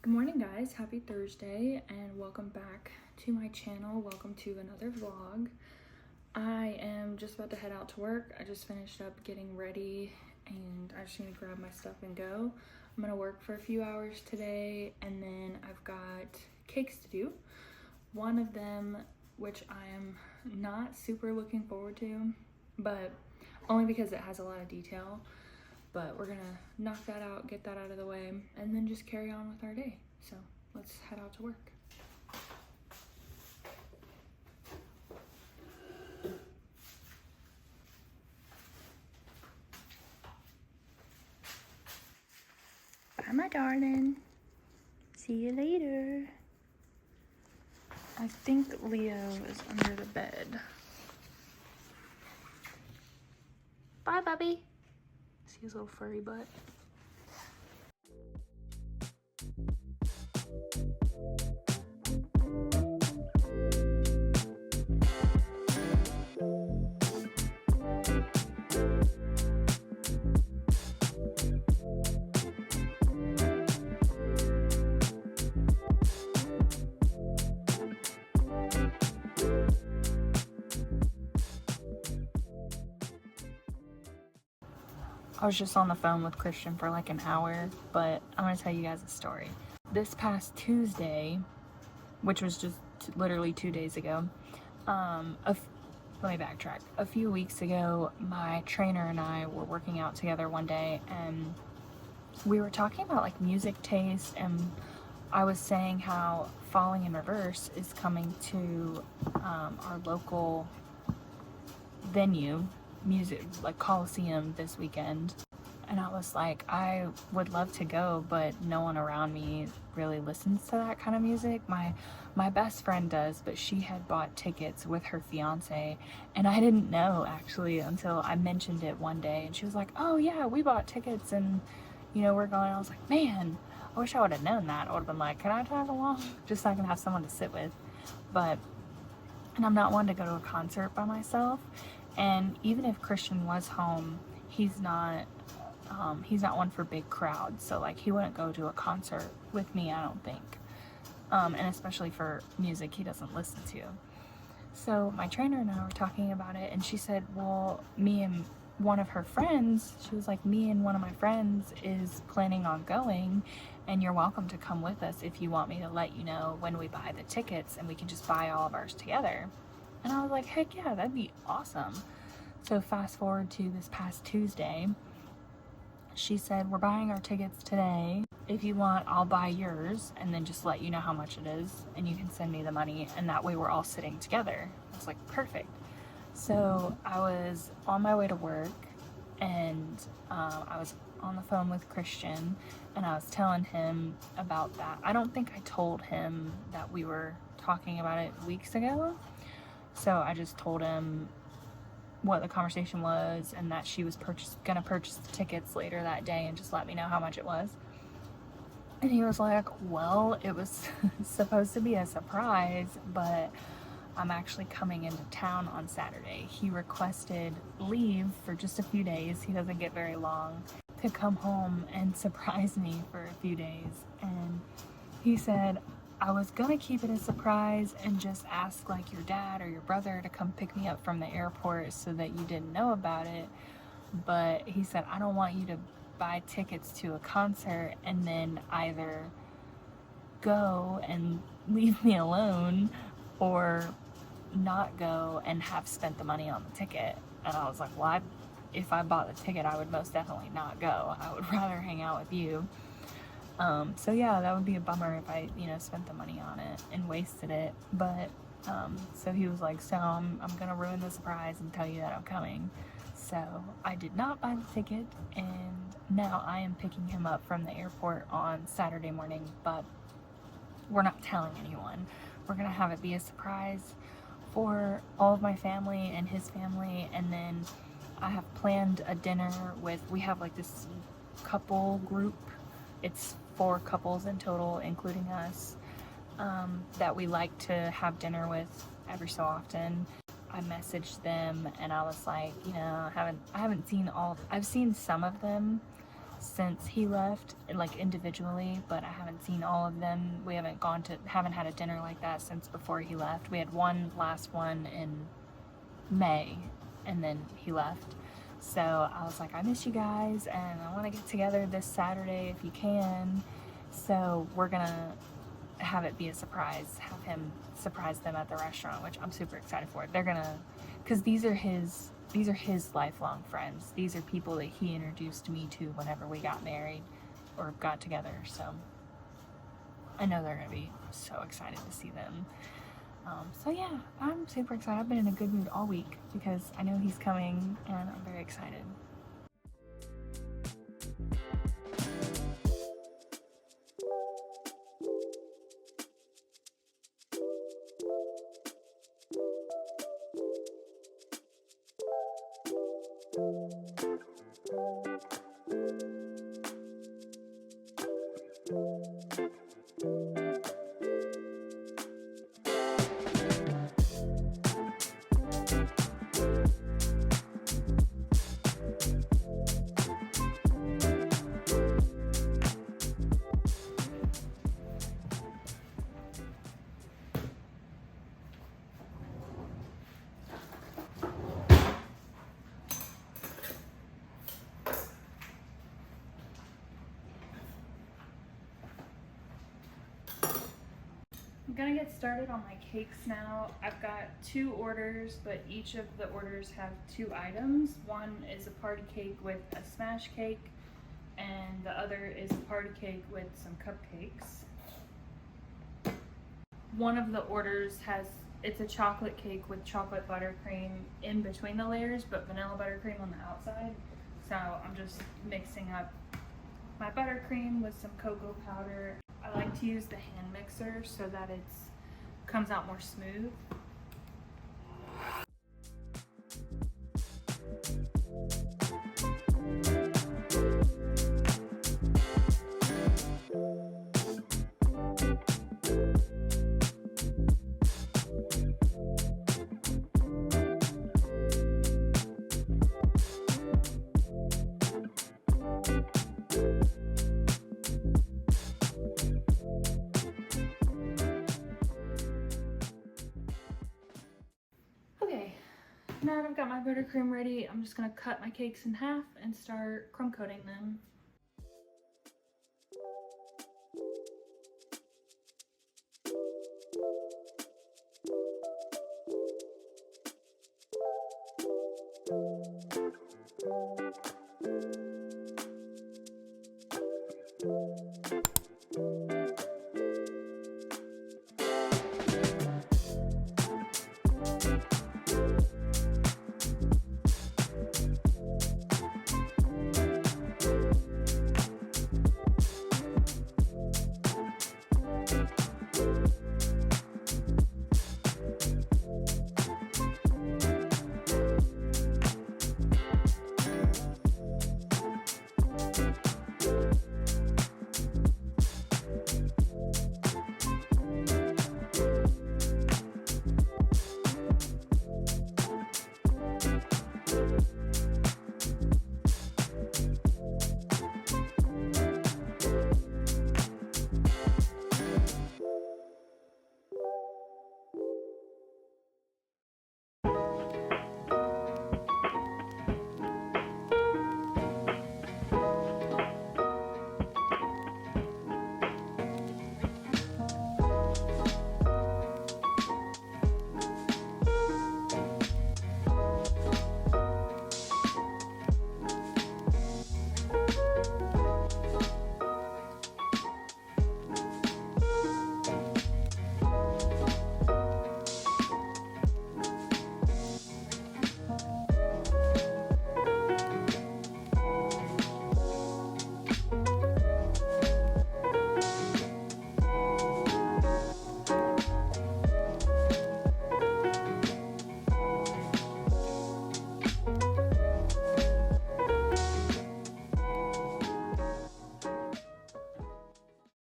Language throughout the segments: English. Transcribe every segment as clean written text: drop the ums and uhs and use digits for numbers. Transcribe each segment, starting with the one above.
Good morning guys, happy Thursday and welcome back to my channel. Welcome to another vlog. I am just about to head out to work. I just finished up getting ready and I just need to grab my stuff and go. I'm gonna work for a few hours today and then I've got cakes to do. One of them, which I am not super looking forward to, but only because it has a lot of detail. But we're gonna knock that out, get that out of the way, and then just carry on with our day. So let's head out to work. Bye, my darling. See you later. I think Leo is under the bed. Bye, Bubby. See his little furry butt. I was just on the phone with Christian for like an hour, but I'm gonna tell you guys a story. This past Tuesday, which was just literally 2 days ago, let me backtrack. A few weeks ago, my trainer and I were working out together one day and we were talking about like music taste, and I was saying how Falling in Reverse is coming to our local venue, music like Coliseum, this weekend. And I was like, I would love to go, but no one around me really listens to that kind of music. My best friend does, but she had bought tickets with her fiance, and I didn't know actually until I mentioned it one day, and she was like, oh yeah, we bought tickets and you know we're going. I was like, man, I wish I would have known that. I would have been like, can I tag along, just so I can have someone to sit with. And I'm not one to go to a concert by myself. And even if Christian was home, he's not one for big crowds. So like he wouldn't go to a concert with me, I don't think. And especially for music he doesn't listen to. So my trainer and I were talking about it, and she said, well, me and one of her friends, she was like, me and one of my friends is planning on going, and you're welcome to come with us if you want me to let you know when we buy the tickets, and we can just buy all of ours together. And I was like, heck yeah, that'd be awesome. So fast forward to this past Tuesday, she said, we're buying our tickets today. If you want, I'll buy yours and then just let you know how much it is and you can send me the money, and that way we're all sitting together. I was like, perfect. So I was on my way to work and I was on the phone with Christian and I was telling him about that. I don't think I told him that we were talking about it weeks ago. So I just told him what the conversation was and that she was gonna purchase the tickets later that day and just let me know how much it was. And he was like, well, it was supposed to be a surprise, but I'm actually coming into town on Saturday. He requested leave for just a few days. He doesn't get very long, to come home and surprise me for a few days. And he said, I was gonna keep it a surprise and just ask like your dad or your brother to come pick me up from the airport so that you didn't know about it. But he said, I don't want you to buy tickets to a concert and then either go and leave me alone or not go and have spent the money on the ticket. And I was like, well, if I bought the ticket, I would most definitely not go. I would rather hang out with you. So yeah, that would be a bummer if I, spent the money on it and wasted it. But, so he was like, so I'm gonna ruin the surprise and tell you that I'm coming. So I did not buy the ticket, and now I am picking him up from the airport on Saturday morning, but we're not telling anyone. We're gonna have it be a surprise for all of my family and his family, and then I have planned a dinner we have like this couple group. It's 4 couples in total, including us, that we like to have dinner with every so often. I messaged them and I was like, I haven't seen I've seen some of them, since he left, like individually, but I haven't seen all of them. We haven't had a dinner like that since before he left. We had one last one in May, and then he left. So I was like, I miss you guys, and I want to get together this Saturday if you can. So we're gonna have it be a surprise, have him surprise them at the restaurant, which I'm super excited for. They're gonna, because these are his lifelong friends. These are people that he introduced me to whenever we got married or got together. So I know they're gonna be so excited to see them. So yeah, I'm super excited. I've been in a good mood all week because I know he's coming and I'm very excited. I'm gonna get started on my cakes now. I've got 2 orders, but each of the orders have 2 items. One is a party cake with a smash cake, and the other is a party cake with some cupcakes. One of the orders it's a chocolate cake with chocolate buttercream in between the layers, but vanilla buttercream on the outside. So I'm just mixing up my buttercream with some cocoa powder. I like to use the hand mixer so that it comes out more smooth. Now that I've got my buttercream ready, I'm just gonna cut my cakes in half and start crumb coating them.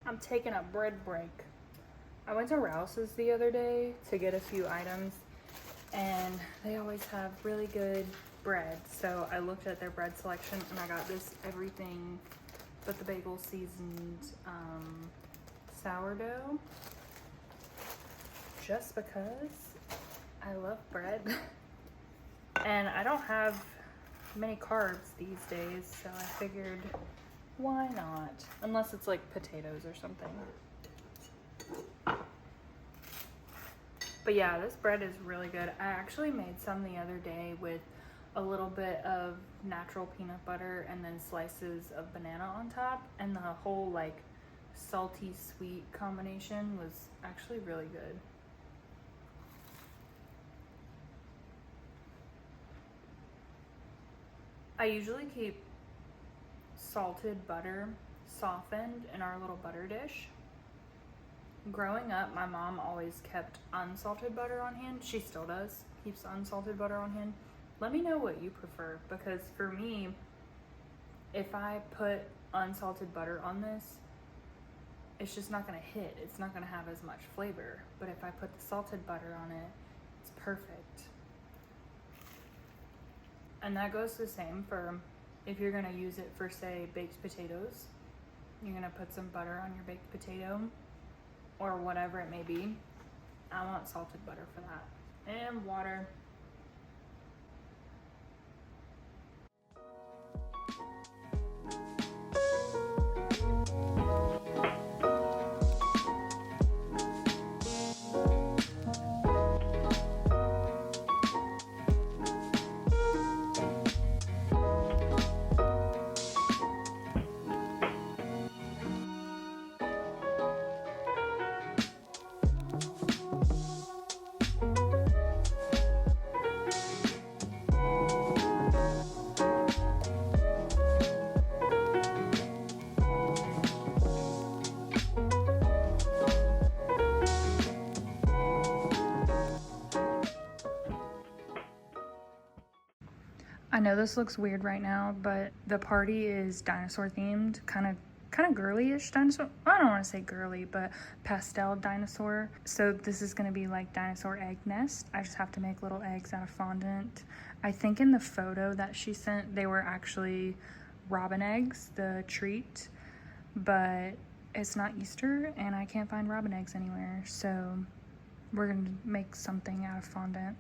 I'm taking a bread break. I went to Rouse's the other day to get a few items, and they always have really good bread. So I looked at their bread selection and I got this everything but the bagel seasoned sourdough, just because I love bread. And I don't have many carbs these days, so I figured, why not? Unless it's like potatoes or something. But yeah, this bread is really good. I actually made some the other day with a little bit of natural peanut butter and then slices of banana on top, and the whole like salty sweet combination was actually really good. I usually keep salted butter softened in our little butter dish. Growing up, my mom always kept unsalted butter on hand. She still does, keeps unsalted butter on hand. Let me know what you prefer, because for me, if I put unsalted butter on this, it's just not gonna hit. It's not gonna have as much flavor. But if I put the salted butter on it, it's perfect. And that goes the same for if you're gonna use it for, say, baked potatoes. You're gonna put some butter on your baked potato or whatever it may be. I want salted butter for that. And water. I know this looks weird right now, but the party is dinosaur themed, kind of girly-ish dinosaur. I don't want to say girly, but pastel dinosaur. So this is going to be like dinosaur egg nest. I just have to make little eggs out of fondant. I think in the photo that she sent, they were actually robin eggs, the treat, but it's not Easter and I can't find robin eggs anywhere. So we're going to make something out of fondant.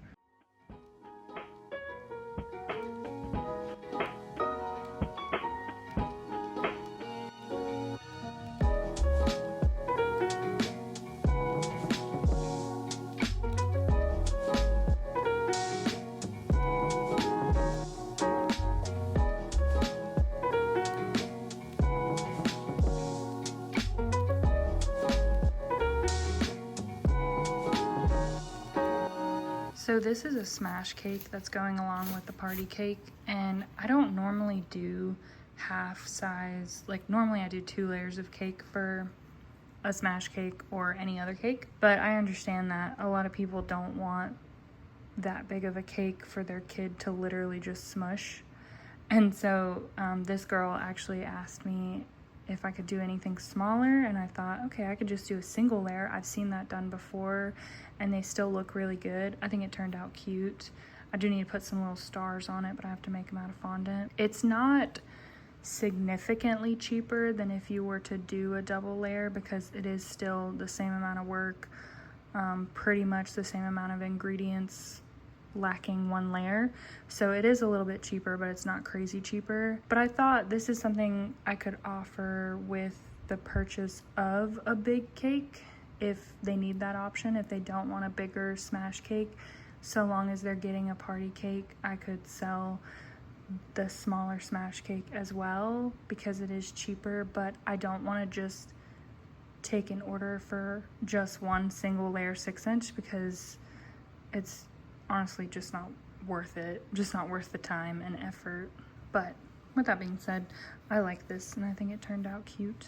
So this is a smash cake that's going along with the party cake, and I don't normally do half size, like normally I do 2 layers of cake for a smash cake or any other cake, but I understand that a lot of people don't want that big of a cake for their kid to literally just smush. And so this girl actually asked me if I could do anything smaller, and I thought, okay, I could just do a single layer. I've seen that done before and they still look really good. I think it turned out cute. I do need to put some little stars on it, but I have to make them out of fondant. It's not significantly cheaper than if you were to do a double layer, because it is still the same amount of work, pretty much the same amount of ingredients, lacking 1 layer. So it is a little bit cheaper, but it's not crazy cheaper. But I thought this is something I could offer with the purchase of a big cake if they need that option, if they don't want a bigger smash cake. So long as they're getting a party cake, I could sell the smaller smash cake as well, because it is cheaper. But I don't want to just take an order for just 1 single layer 6-inch, because it's honestly just not worth it, just not worth the time and effort. But with that being said, I like this and I think it turned out cute.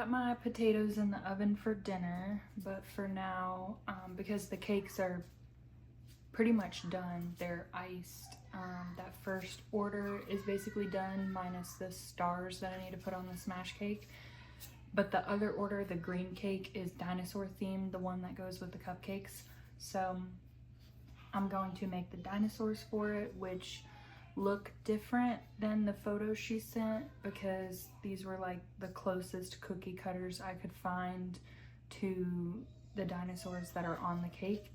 got my potatoes in the oven for dinner, but for now, because the cakes are pretty much done, they're iced. That first order is basically done, minus the stars that I need to put on the smash cake. But the other order, the green cake, is dinosaur themed, the one that goes with the cupcakes. So I'm going to make the dinosaurs for it, which look different than the photos she sent, because these were like the closest cookie cutters I could find to the dinosaurs that are on the cake.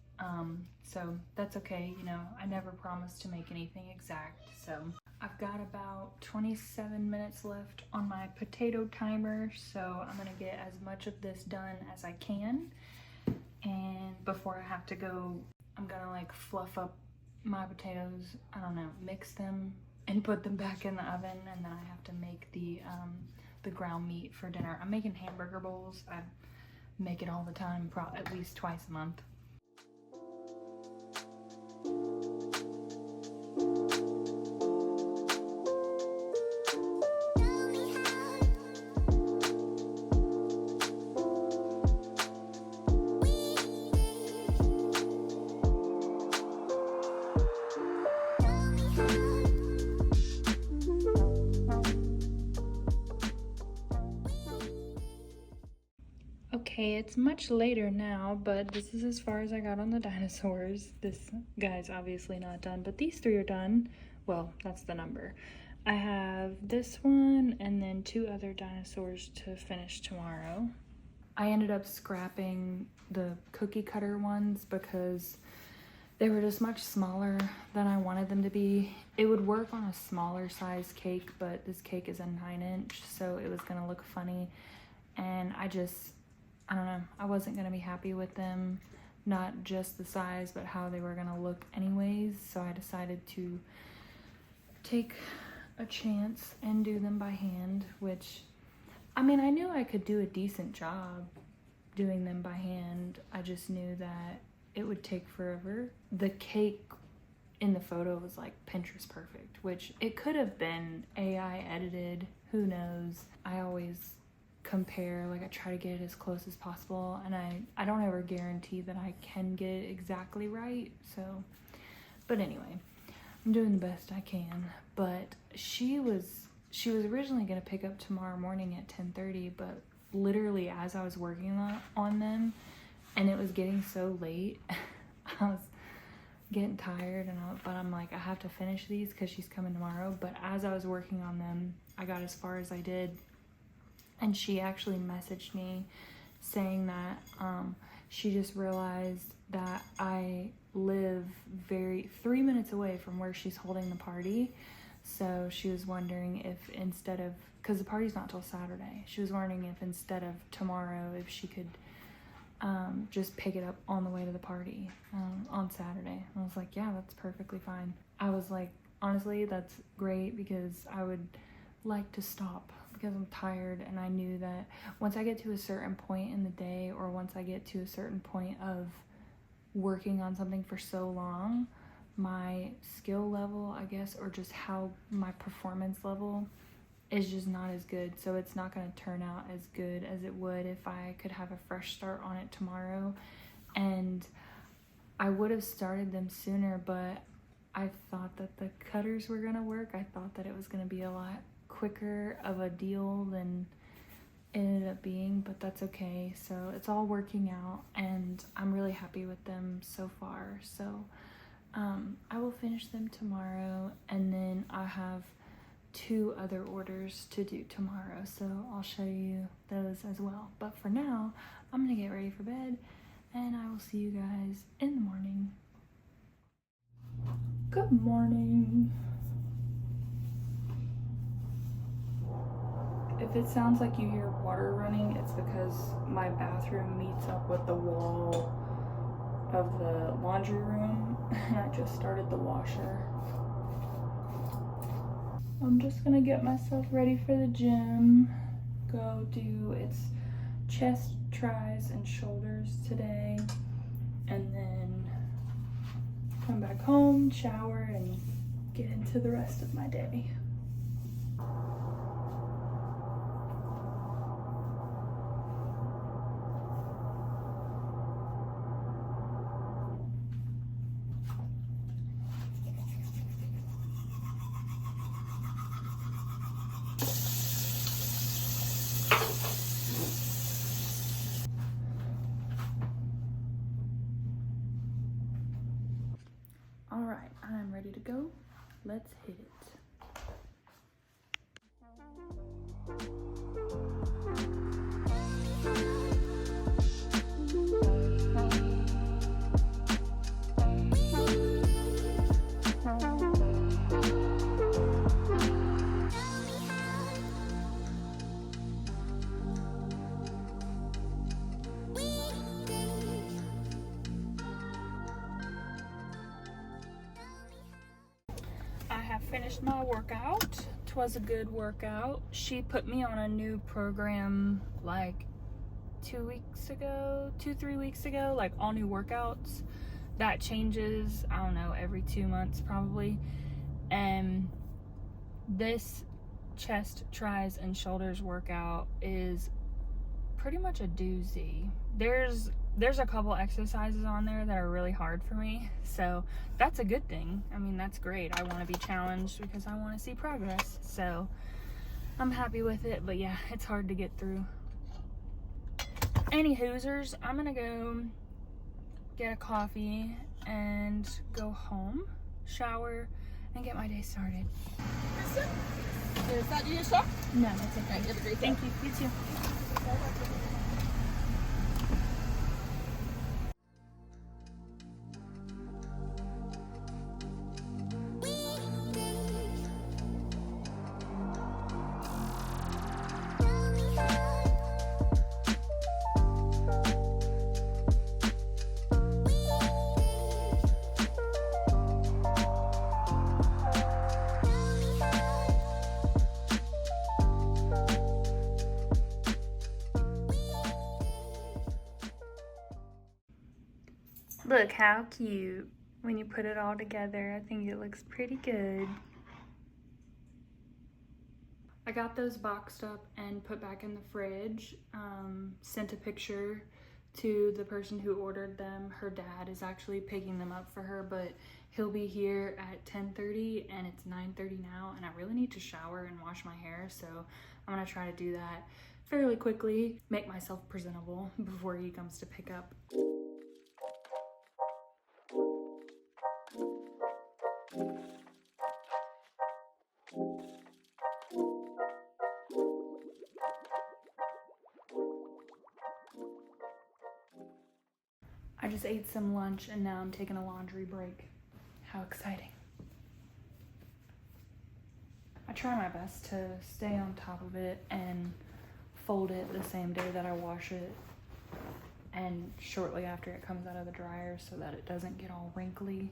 So that's okay, you know, I never promised to make anything exact. So I've got about 27 minutes left on my potato timer, so I'm gonna get as much of this done as I can. And before I have to go, I'm gonna like fluff up my potatoes, I don't know, mix them and put them back in the oven, and then I have to make the ground meat for dinner. I'm making hamburger bowls. I make it all the time, at least twice a month. Okay, it's much later now, but this is as far as I got on the dinosaurs. This guy's obviously not done, but these three are done. Well, that's the number. I have this one and then 2 other dinosaurs to finish tomorrow. I ended up scrapping the cookie cutter ones because they were just much smaller than I wanted them to be. It would work on a smaller size cake, but this cake is a 9-inch, so it was gonna look funny. And I don't know, I wasn't gonna be happy with them, not just the size, but how they were gonna look anyways. So I decided to take a chance and do them by hand, which, I mean, I knew I could do a decent job doing them by hand. I just knew that it would take forever. The cake in the photo was like Pinterest perfect, which it could have been AI edited, who knows. I always compare, like I try to get it as close as possible, and I don't ever guarantee that I can get it exactly right. So, but anyway, I'm doing the best I can. But she was originally gonna pick up tomorrow morning at 10:30, but literally as I was working on them and it was getting so late, I was getting tired, but I'm like, I have to finish these because she's coming tomorrow. But as I was working on them, I got as far as I did, and she actually messaged me saying that she just realized that I live 3 minutes away from where she's holding the party. So she was wondering if instead of, because the party's not till Saturday, she was wondering if instead of tomorrow, if she could just pick it up on the way to the party on Saturday. And I was like, yeah, that's perfectly fine. I was like, honestly, that's great, because I would like to stop because I'm tired, and I knew that once I get to a certain point in the day, or once I get to a certain point of working on something for so long, my skill level, I guess, or just how my performance level is just not as good. So it's not going to turn out as good as it would if I could have a fresh start on it tomorrow. And I would have started them sooner, but I thought that the cutters were going to work. I thought that it was going to be a lot quicker of a deal than it ended up being, but that's okay. So it's all working out, and I'm really happy with them so far. So I will finish them tomorrow, and then I have 2 other orders to do tomorrow, so I'll show you those as well. But for now, I'm gonna get ready for bed, and I will see you guys in the morning. Good morning. If it sounds like you hear water running, it's because my bathroom meets up with the wall of the laundry room, and I just started the washer. I'm just gonna get myself ready for the gym. It's chest, tries, and shoulders today, and then come back home, shower, and get into the rest of my day. Alright, I'm ready to go. Let's hit it. I have finished my workout. 'Twas a good workout. She put me on a new program like 3 weeks ago, like all new workouts. That changes, I don't know, every 2 months probably. And this chest, tris, and shoulders workout is pretty much a doozy. There's a couple exercises on there that are really hard for me, so that's a good thing. I mean, that's great. I want to be challenged because I want to see progress, so I'm happy with it. But yeah, it's hard to get through. Any hoosers, I'm gonna go get a coffee and go home, shower, and get my day started. Is that you shop? No, that's okay. You have a great day. Thank you. You too. Look how cute. When you put it all together, I think it looks pretty good. I got those boxed up and put back in the fridge. Sent a picture to the person who ordered them. Her dad is actually picking them up for her, but he'll be here at 10:30 and it's 9:30 now, and I really need to shower and wash my hair, so I'm gonna try to do that fairly quickly, make myself presentable before he comes to pick up. I just ate some lunch and now I'm taking a laundry break. How exciting. I try my best to stay on top of it and fold it the same day that I wash it and shortly after it comes out of the dryer so that it doesn't get all wrinkly.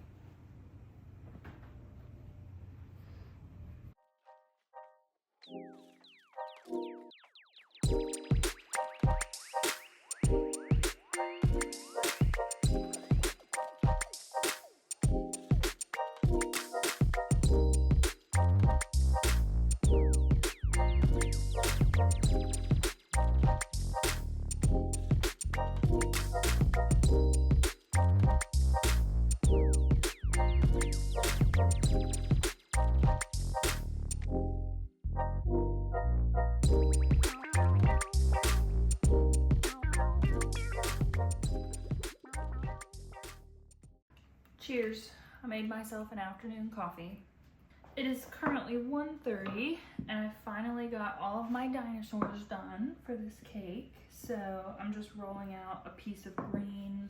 Cheers. I made myself an afternoon coffee. It is currently 1:30 and I finally got all of my dinosaurs done for this cake. So I'm just rolling out a piece of green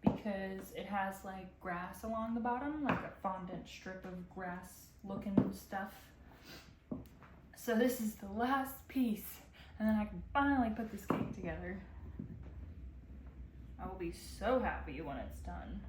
because it has like grass along the bottom, like a fondant strip of grass looking stuff. So this is the last piece and then I can finally put this cake together. I will be so happy when it's done.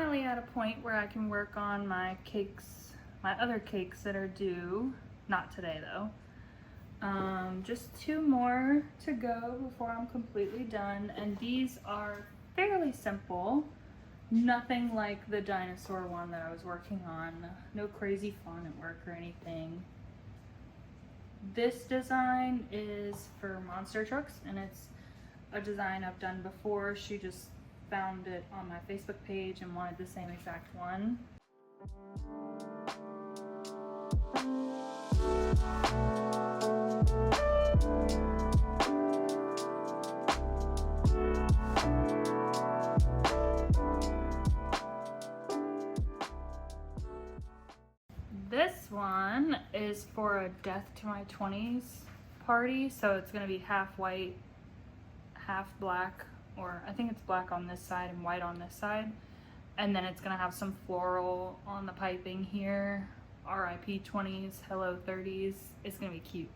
finally at a point where I can work on my cakes, my other cakes that are due. Not today though. Just 2 more to go before I'm completely done, and these are fairly simple. Nothing like the dinosaur one that I was working on. No crazy fondant work or anything. This design is for monster trucks, and it's a design I've done before. She just found it on my Facebook page and wanted the same exact one. This one is for a Death to My 20s party, so it's gonna be half white, half black, or I think it's black on this side and white on this side. And then it's gonna have some floral on the piping here. RIP 20s, hello 30s. It's gonna be cute.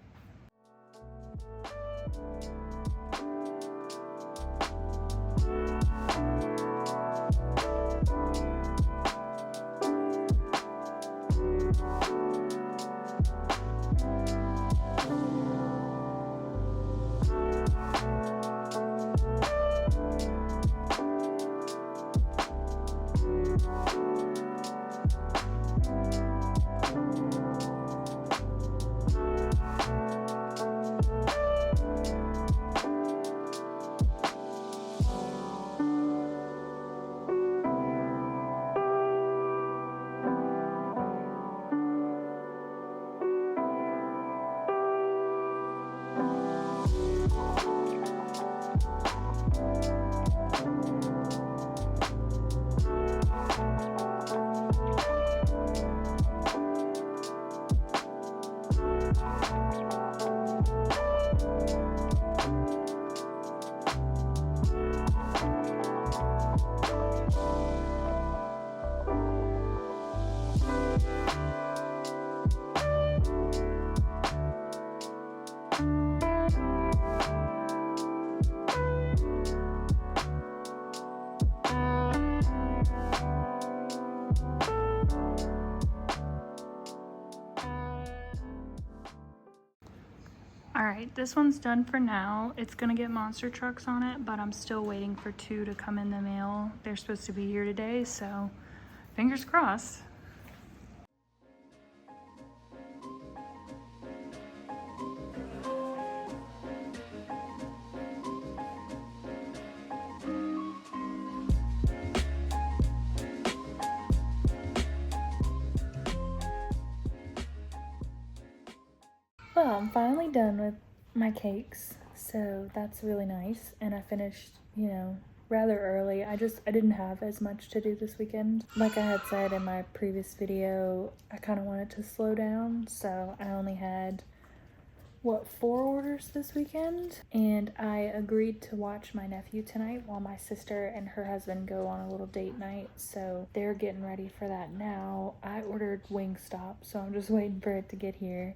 Alright, this one's done for now. It's gonna get monster trucks on it, but I'm still waiting for 2 to come in the mail. They're supposed to be here today, so fingers crossed. Well, I'm finally done with my cakes, so that's really nice. And I finished, you know, rather early. I didn't have as much to do this weekend. Like I had said in my previous video, I kind of wanted to slow down, so I only had, what, 4 orders this weekend? And I agreed to watch my nephew tonight while my sister and her husband go on a little date night, so they're getting ready for that now. I ordered Wingstop, so I'm just waiting for it to get here.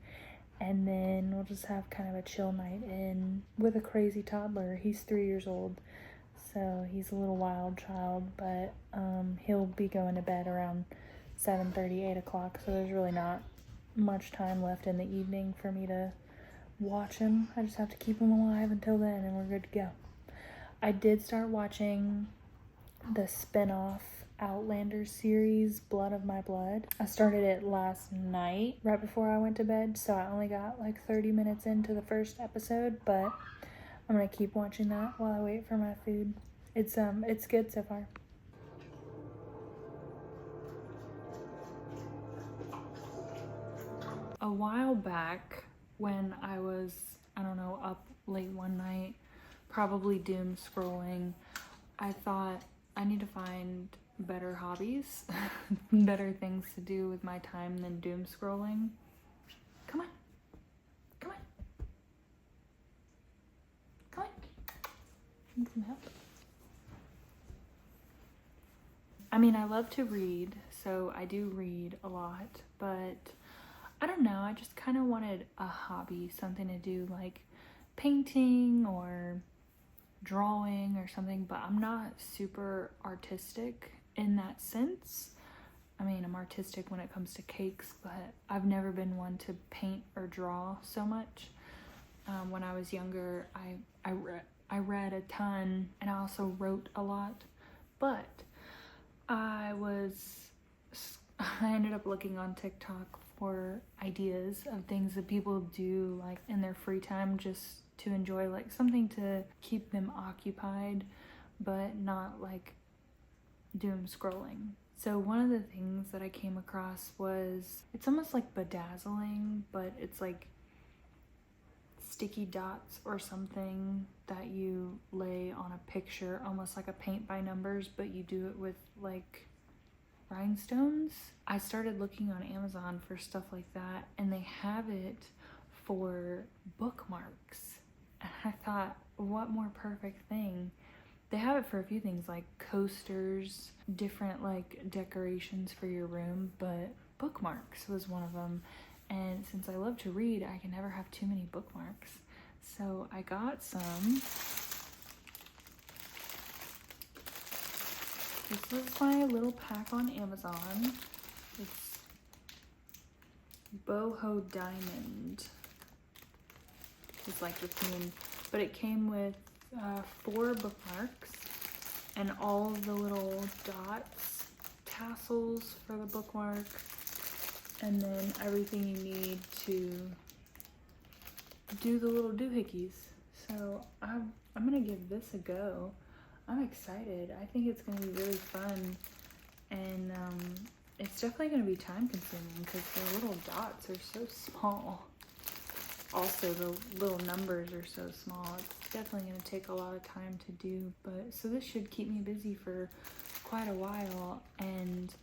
And then we'll just have kind of a chill night in with a crazy toddler. He's 3 years old, so he's a little wild child, but he'll be going to bed around 7:30, 8 o'clock, so there's really not much time left in the evening for me to watch him. I just have to keep him alive until then, and we're good to go. I did start watching the spin-off Outlander series, Blood of My Blood. I started it last night right before I went to bed, so I only got like 30 minutes into the first episode, but I'm gonna keep watching that while I wait for my food. It's good so far. A while back when I was, I don't know, up late one night, probably doom scrolling, I thought I need to find better hobbies, better things to do with my time than doom scrolling. Come on. Come on. Come on. Need some help? I mean, I love to read, so I do read a lot, but I don't know, I just kind of wanted a hobby, something to do like painting or drawing or something, but I'm not super artistic in that sense. I mean, I'm artistic when it comes to cakes, but I've never been one to paint or draw so much. When I was younger, I read a ton, and I also wrote a lot, but I ended up looking on TikTok for ideas of things that people do like in their free time just to enjoy, like something to keep them occupied but not like doom scrolling. So one of the things that I came across was, it's almost like bedazzling, but it's like sticky dots or something that you lay on a picture, almost like a paint by numbers, but you do it with like rhinestones. I started looking on Amazon for stuff like that, and they have it for bookmarks. And I thought, what more perfect thing? They have it for a few things like coasters, different like decorations for your room, but bookmarks was one of them. And since I love to read, I can never have too many bookmarks. So I got some. This was my little pack on Amazon. It's Boho Diamond. It's like the theme, but it came with 4 bookmarks and all the little dots, tassels for the bookmark, and then everything you need to do the little doohickeys. So I'm gonna give this a go. I'm excited. I think it's gonna be really fun, and it's definitely gonna be time consuming because the little dots are so small. Also, the little numbers are so small. It's definitely gonna take a lot of time to do, but so this should keep me busy for quite a while. And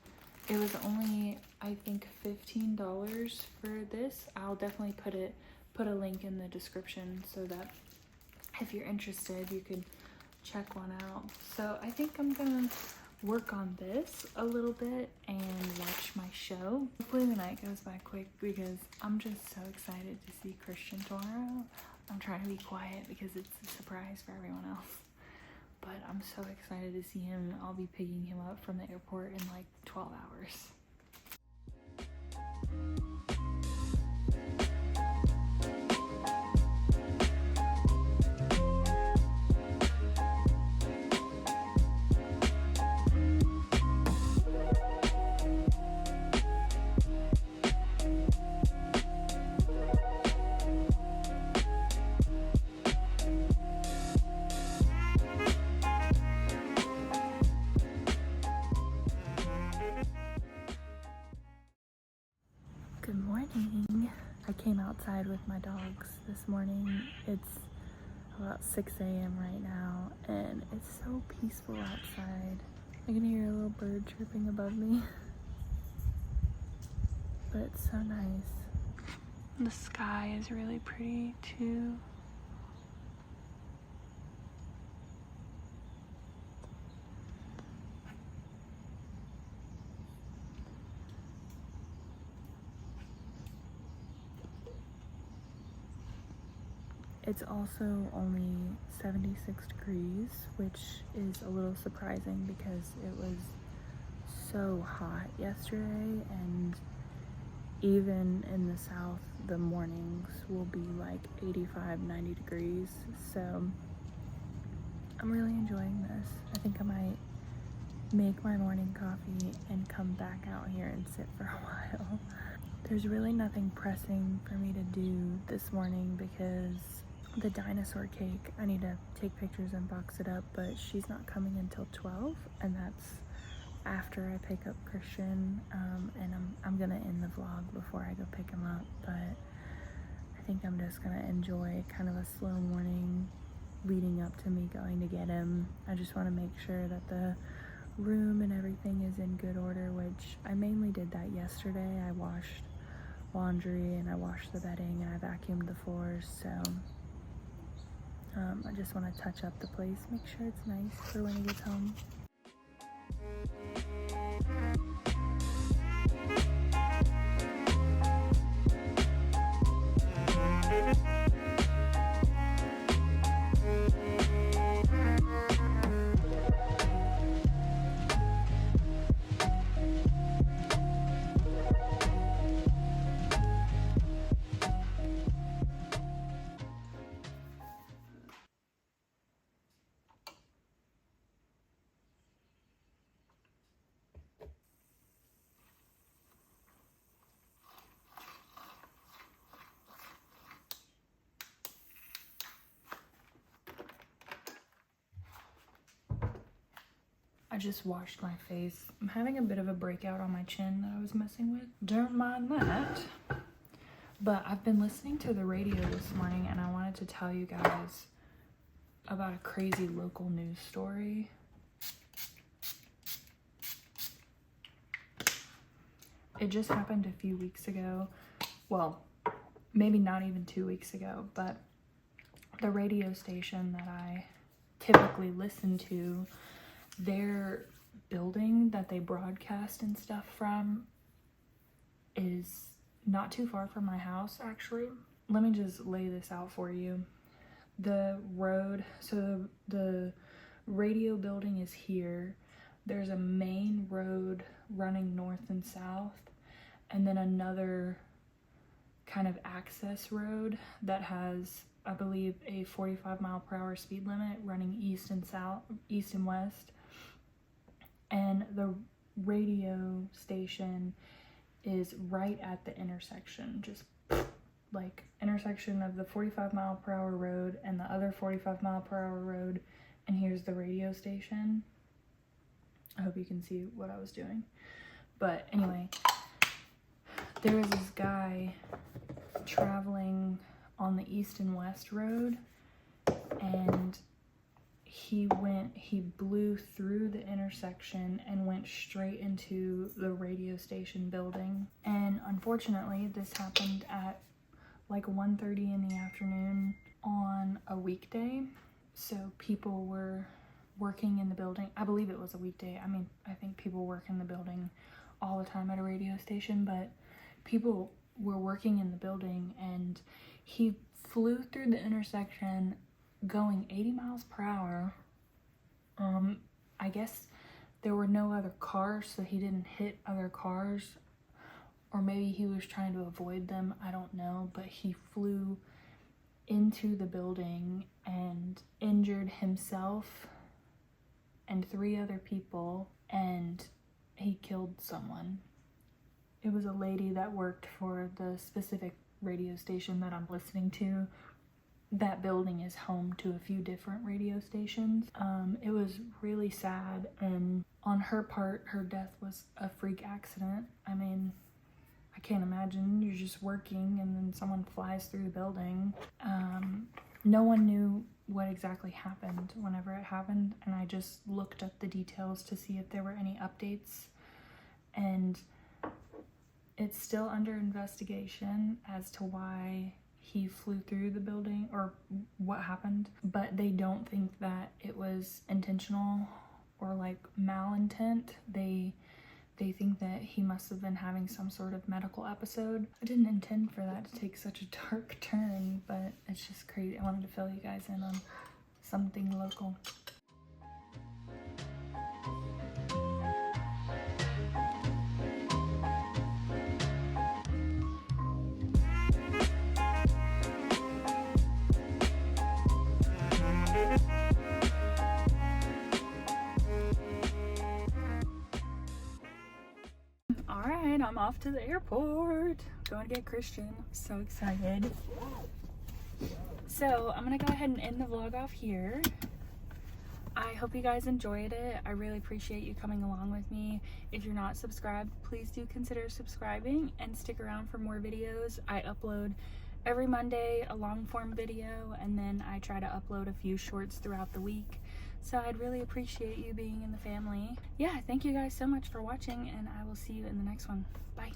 it was only, I think, $15 for this. I'll definitely put a link in the description so that if you're interested, you could check one out. So I think I'm gonna work on this a little bit and watch my show. Hopefully the night goes by quick because I'm just so excited to see Christian tomorrow. I'm trying to be quiet because it's a surprise for everyone else, but I'm so excited to see him. I'll be picking him up from the airport in like 12 hours. Good morning. I came outside with my dogs this morning. It's about 6 a.m. right now, and it's so peaceful outside. I can hear a little bird chirping above me, but it's so nice. The sky is really pretty too. It's also only 76 degrees, which is a little surprising because it was so hot yesterday, and even in the south, the mornings will be like 85, 90 degrees. So I'm really enjoying this. I think I might make my morning coffee and come back out here and sit for a while. There's really nothing pressing for me to do this morning because the dinosaur cake, I need to take pictures and box it up, but she's not coming until 12, and that's after I pick up Christian, and I'm gonna end the vlog before I go pick him up. But I think I'm just gonna enjoy kind of a slow morning leading up to me going to get him. I just want to make sure that the room and everything is in good order, which I mainly did that yesterday. I washed laundry and I washed the bedding and I vacuumed the floors, so I just want to touch up the place, make sure it's nice for when he gets home. I just washed my face. I'm having a bit of a breakout on my chin that I was messing with. Don't mind that. But I've been listening to the radio this morning and I wanted to tell you guys about a crazy local news story. It just happened a few weeks ago. Well, maybe not even 2 weeks ago, but the radio station that I typically listen to, their building that they broadcast and stuff from is not too far from my house, actually. Let me just lay this out for you. The road, so the radio building is here. There's a main road running north and south, and then another kind of access road that has, I believe, a 45-mile-per-hour speed limit running east and south, east and west. And the radio station is right at the intersection, just like intersection of the 45-mile-per-hour road and the other 45-mile-per-hour road. And here's the radio station. I hope you can see what I was doing. But anyway, there was this guy traveling on the east and west road, and he blew through the intersection and went straight into the radio station building. And unfortunately, this happened at like 1:30 in the afternoon on a weekday. So people were working in the building. I believe it was a weekday. I mean, I think people work in the building all the time at a radio station, but people were working in the building, and he flew through the intersection going 80 miles per hour. I guess there were no other cars, so he didn't hit other cars, or maybe he was trying to avoid them, I don't know, but he flew into the building and injured himself and 3 other people, and he killed someone. It was a lady that worked for the specific radio station that I'm listening to. That building is home to a few different radio stations. It was really sad, and on her part, her death was a freak accident. I mean, I can't imagine you're just working and then someone flies through the building. No one knew what exactly happened whenever it happened, and I just looked up the details to see if there were any updates, and it's still under investigation as to why he flew through the building or what happened, but they don't think that it was intentional or like malintent. They think that he must have been having some sort of medical episode. I didn't intend for that to take such a dark turn, but it's just crazy. I wanted to fill you guys in on something local. Alright, I'm off to the airport. Going to get Christian. I'm so excited. So I'm gonna go ahead and end the vlog off here. I hope you guys enjoyed it. I really appreciate you coming along with me. If you're not subscribed, please do consider subscribing and stick around for more videos. I upload every Monday a long form video, and then I try to upload a few shorts throughout the week. So I'd really appreciate you being in the family. Yeah, thank you guys so much for watching, and I will see you in the next one. Bye.